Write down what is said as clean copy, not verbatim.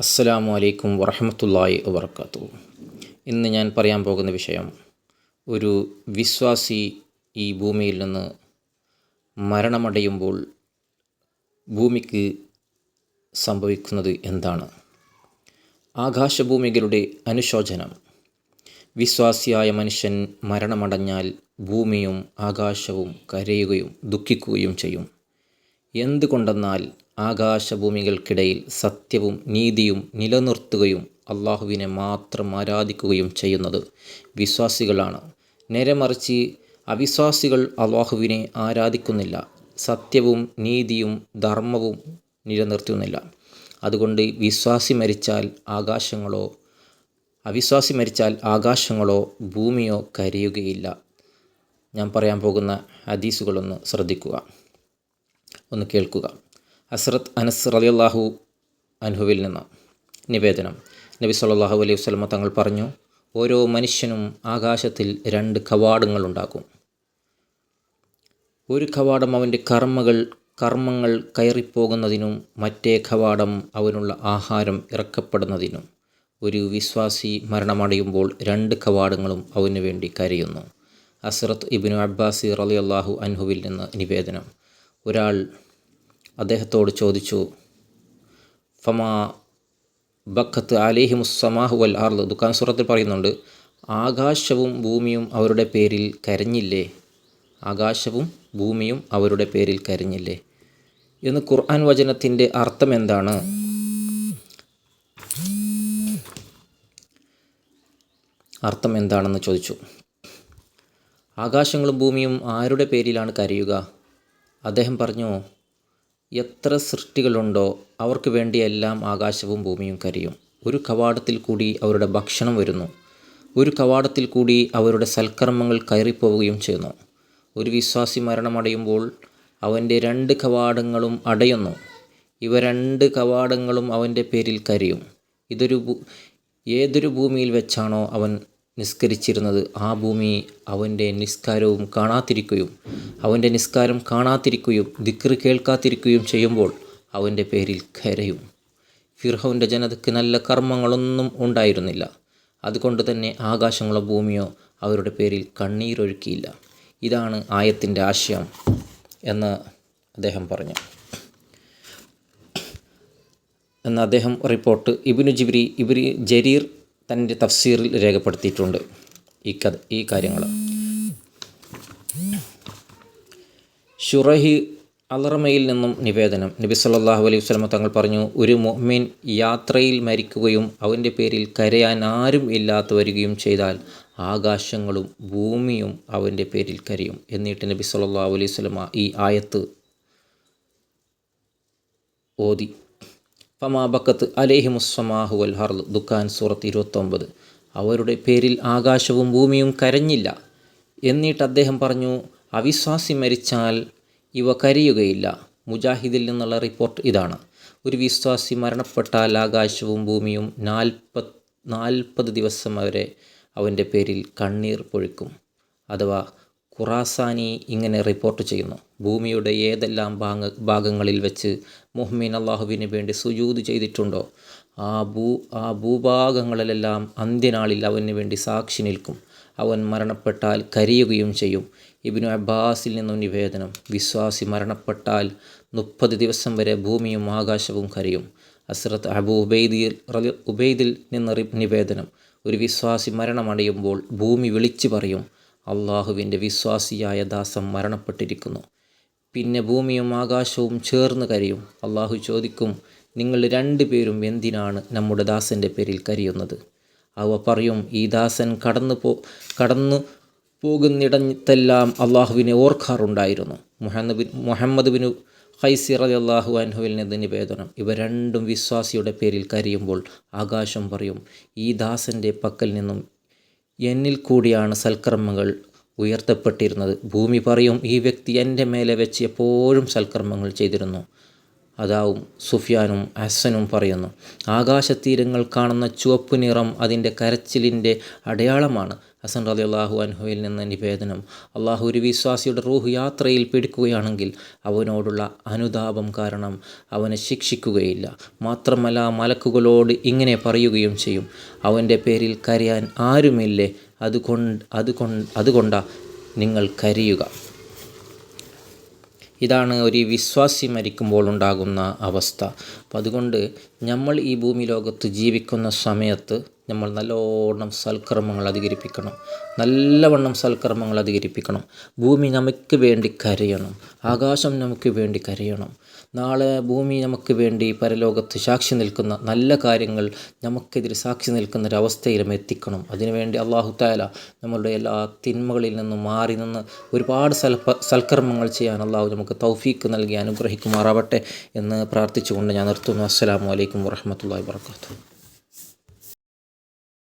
അസ്സലാമു അലൈക്കും വറഹ്മത്തുള്ളാഹി വബറകാതുഹു. ഇന്ന് ഞാൻ പറയാൻ പോകുന്ന വിഷയം, ഒരു വിശ്വാസി ഈ ഭൂമിയിൽ നിന്ന് മരണമടയുമ്പോൾ ഭൂമിക്ക് സംഭവിക്കുന്നത് എന്താണ്? ആകാശഭൂമികളുടെ അനുശോചനം. വിശ്വാസിയായ മനുഷ്യൻ മരണമടഞ്ഞാൽ ഭൂമിയും ആകാശവും കരയുകയും ദുഃഖിക്കുകയും ചെയ്യും. എന്തുകൊണ്ടെന്നാൽ ആകാശഭൂമികൾക്കിടയിൽ സത്യവും നീതിയും നിലനിർത്തുകയും അള്ളാഹുവിനെ മാത്രം ആരാധിക്കുകയും ചെയ്യുന്നത് വിശ്വാസികളാണ്. നേരെമറിച്ച് അവിശ്വാസികൾ അള്ളാഹുവിനെ ആരാധിക്കുന്നില്ല, സത്യവും നീതിയും ധർമ്മവും നിലനിർത്തുന്നില്ല. അതുകൊണ്ട് അവിശ്വാസി മരിച്ചാൽ ആകാശങ്ങളോ ഭൂമിയോ കരയുകയില്ല. ഞാൻ പറയാൻ പോകുന്ന ഹദീസുകളൊന്ന് ശ്രദ്ധിക്കുക, ഒന്ന് കേൾക്കുക. ഹസ്രത്ത് അനസ് റളിയല്ലാഹു അൻഹുവിൽ നിന്ന് നിവേദനം. നബി സല്ലല്ലാഹു അലൈഹി വസല്ലമ തങ്ങൾ പറഞ്ഞു, ഓരോ മനുഷ്യനും ആകാശത്തിൽ 2 കവാടങ്ങളുണ്ടാകും. ഒരു കവാടം അവൻ്റെ കർമ്മങ്ങൾ കയറിപ്പോകുന്നതിനും മറ്റേ കവാടം അവനുള്ള ആഹാരം ഇറക്കപ്പെടുന്നതിനും. ഒരു വിശ്വാസി മരണമടയുമ്പോൾ 2 കവാടങ്ങളും അവനു വേണ്ടി കരയുന്നു. ഹസ്രത്ത് ഇബ്നു അബ്ബാസ് റളിയല്ലാഹു അൻഹുവിൽ നിന്ന് നിവേദനം. ഒരാൾ അദ്ദേഹത്തോട് ചോദിച്ചു, ഫമാ ബക്കത്ത് അലൈഹിമുസ്സമാഹു വൽ അർള്. ദുഖാൻ സൂറത്തിൽ പറയുന്നുണ്ട്, ആകാശവും ഭൂമിയും അവരുടെ പേരിൽ കരഞ്ഞില്ലേ? ആകാശവും ഭൂമിയും അവരുടെ പേരിൽ കരഞ്ഞില്ലേ എന്ന്. ഖുർആൻ വചനത്തിൻ്റെ അർത്ഥം എന്താണ്? അർത്ഥം എന്താണെന്ന് ചോദിച്ചു. ആകാശങ്ങളും ഭൂമിയും ആരുടെ പേരിലാണ് കരയുക? അദ്ദേഹം പറഞ്ഞു, എത്ര സൃഷ്ടികളുണ്ടോ അവർക്ക് വേണ്ടിയെല്ലാം ആകാശവും ഭൂമിയും കരയും. ഒരു കവാടത്തിൽ കൂടി അവരുടെ ഭക്ഷണം വരുന്നു, ഒരു കവാടത്തിൽ കൂടി അവരുടെ സൽക്കർമ്മങ്ങൾ കയറിപ്പോവുകയും ചെയ്യുന്നു. ഒരു വിശ്വാസി മരണമടയുമ്പോൾ അവൻ്റെ 2 കവാടങ്ങളും അടയുന്നു. ഇവ 2 കവാടങ്ങളും അവൻ്റെ പേരിൽ കരയും. ഏതൊരു ഭൂമിയിൽ വെച്ചാണോ അവൻ നിസ്കരിച്ചിരുന്നത്, ആ ഭൂമി അവൻ്റെ നിസ്കാരം കാണാതിരിക്കുകയും ദിക്ർ കേൾക്കാതിരിക്കുകയും ചെയ്യുമ്പോൾ അവൻ്റെ പേരിൽ കരയും. ഫിർഔൻ്റെ ജനതയ്ക്ക് നല്ല കർമ്മങ്ങളൊന്നും ഉണ്ടായിരുന്നില്ല, അതുകൊണ്ട് തന്നെ ആകാശങ്ങളോ ഭൂമിയോ അവരുടെ പേരിൽ കണ്ണീരൊഴുക്കിയില്ല. ഇതാണ് ആയത്തിൻ്റെ ആശയം എന്ന് അദ്ദേഹം പറഞ്ഞു. എന്ന് അദ്ദേഹം റിപ്പോർട്ട് ഇബ്നു ജരീർ തൻ്റെ തഫ്സീറിൽ രേഖപ്പെടുത്തിയിട്ടുണ്ട് ഈ കാര്യങ്ങൾ. ഷുറൈഹ് അൽറമയിൽ നിന്നും നിവേദനം. നബി സല്ലല്ലാഹു അലൈഹി വസല്ലമ തങ്ങൾ പറഞ്ഞു, ഒരു മുഅ്മിൻ യാത്രയിൽ മരിക്കുകയും അവൻ്റെ പേരിൽ കരയാൻ ആരും ഇല്ലാതെ വരികയും ചെയ്താൽ ആകാശങ്ങളും ഭൂമിയും അവൻ്റെ പേരിൽ കരയും. എന്നിട്ട് നബി സല്ലല്ലാഹു അലൈഹി വസല്ലമ ഈ ആയത്ത് ഓതി, ഫമാ ബക്കത്ത് അലൈഹിമുസ്സമാഹു വൽ അർള്. ദുഖാൻ സൂറത്ത് 29. അവരുടെ പേരിൽ ആകാശവും ഭൂമിയും കരഞ്ഞില്ല. എന്നിട്ട് അദ്ദേഹം പറഞ്ഞു, അവിശ്വാസി മരിച്ചാൽ ഇവ കരയുകയില്ല. മുജാഹിദിൽ നിന്നുള്ള റിപ്പോർട്ട് ഇതാണ്. ഒരു വിശ്വാസി മരണപ്പെട്ടാൽ ആകാശവും ഭൂമിയും 40 ദിവസം വരെ അവൻ്റെ പേരിൽ കണ്ണീർ പൊഴിക്കും. അഥവാ ഖുറാസാനി ഇങ്ങനെ റിപ്പോർട്ട് ചെയ്യുന്നു, ഭൂമിയുടെ ഏതെല്ലാം ഭാഗങ്ങളിൽ വെച്ച് മുഅ്മിൻ അള്ളാഹുവിന് വേണ്ടി സുജൂദ് ചെയ്തിട്ടുണ്ടോ ആ ഭൂഭാഗങ്ങളിലെല്ലാം അന്ത്യനാളിൽ അവന് വേണ്ടി സാക്ഷി നിൽക്കും. അവൻ മരണപ്പെട്ടാൽ കരയുകയും ചെയ്യും. ഇബ്നു അബ്ബാസിൽ നിന്നും നിവേദനം. വിശ്വാസി മരണപ്പെട്ടാൽ 30 ദിവസം വരെ ഭൂമിയും ആകാശവും കരയും. ഹസ്രത്ത് അബൂ ഉബൈദിൽ നിന്ന് നിവേദനം. ഒരു വിശ്വാസി മരണമടയുമ്പോൾ ഭൂമി വിളിച്ചു പറയും, അള്ളാഹുവിൻ്റെ വിശ്വാസിയായ ദാസൻ മരണപ്പെട്ടിരിക്കുന്നു. പിന്നെ ഭൂമിയും ആകാശവും ചേർന്ന് കരയും. അള്ളാഹു ചോദിക്കും, നിങ്ങൾ 2 പേരും എന്തിനാണ് നമ്മുടെ ദാസൻ്റെ പേരിൽ കരയുന്നത്? അവ പറയും, ഈ ദാസൻ കടന്നു പോകുന്നിടത്തെല്ലാം അള്ളാഹുവിനെ ഓർക്കാറുണ്ടായിരുന്നു. മുഹമ്മദ് ബിൻ ഖൈസ് റളിയല്ലാഹു അൻഹുവിൽ നിന്ന് നിവേദനം. ഇവ 2 വിശ്വാസിയുടെ പേരിൽ കരയുമ്പോൾ ആകാശം പറയും, ഈ ദാസൻ്റെ പക്കൽ നിന്നും എന്നിൽ കൂടിയാണ് സൽക്കർമ്മങ്ങൾ ഉയർത്തപ്പെട്ടിരുന്നത്. ഭൂമി പറയും, ഈ വ്യക്തി എൻ്റെ മേലെ വെച്ച് എപ്പോഴും സൽക്കർമ്മങ്ങൾ ചെയ്തിരുന്നു. അതാവും സുഫിയാനും ഹസനും പറയുന്നു, ആകാശത്തീരങ്ങൾ കാണുന്ന ചുവപ്പ് നിറം അതിൻ്റെ കരച്ചിലിൻ്റെ അടയാളമാണ്. ഹസൻ റളിയല്ലാഹു അൻഹുവിൽ നിന്ന് നിവേദനം, അള്ളാഹു ഒരു വിശ്വാസിയുടെ റൂഹ് യാത്രയിൽ പിടിക്കുകയാണെങ്കിൽ അവനോടുള്ള അനുതാപം കാരണം അവനെ ശിക്ഷിക്കുകയില്ല. മാത്രമല്ല മലക്കുകളോട് ഇങ്ങനെ പറയുകയും ചെയ്യും, അവൻ്റെ പേരിൽ കരയാൻ ആരുമില്ലേ, അതുകൊണ്ടാ നിങ്ങൾ കരയുക. ഇതാണ് ഒരു വിശ്വാസി മരിക്കുമ്പോൾ ഉണ്ടാകുന്ന അവസ്ഥ. അപ്പം അതുകൊണ്ട് നമ്മൾ ഈ ഭൂമി ലോകത്ത് ജീവിക്കുന്ന സമയത്ത് നമ്മൾ നല്ലവണ്ണം സൽക്കർമ്മങ്ങൾ അധികരിപ്പിക്കണം. ഭൂമി നമുക്ക് വേണ്ടി കരയണം, ആകാശം നമുക്ക് വേണ്ടി കരയണം. നാളെ ഭൂമി നമുക്ക് വേണ്ടി പരലോകത്ത് സാക്ഷി നിൽക്കുന്ന നല്ല കാര്യങ്ങൾ നമുക്കെതിരെ സാക്ഷി നിൽക്കുന്ന ഒരവസ്ഥയിലും എത്തിക്കണം. അതിനുവേണ്ടി അല്ലാഹു തആല നമ്മളുടെ എല്ലാ തിന്മകളിൽ നിന്നും മാറി നിന്ന് ഒരുപാട് സൽക്കർമ്മങ്ങൾ ചെയ്യാൻ അല്ലാഹു നമുക്ക് തൗഫീക്ക് നൽകി അനുഗ്രഹിക്കുമാറാവട്ടെ എന്ന് പ്രാർത്ഥിച്ചുകൊണ്ട് ഞാൻ നിർത്തുന്നു. അസ്സലാമു അലൈക്കും വറഹ്മത്തുള്ളാഹി വബറകാതുഹു.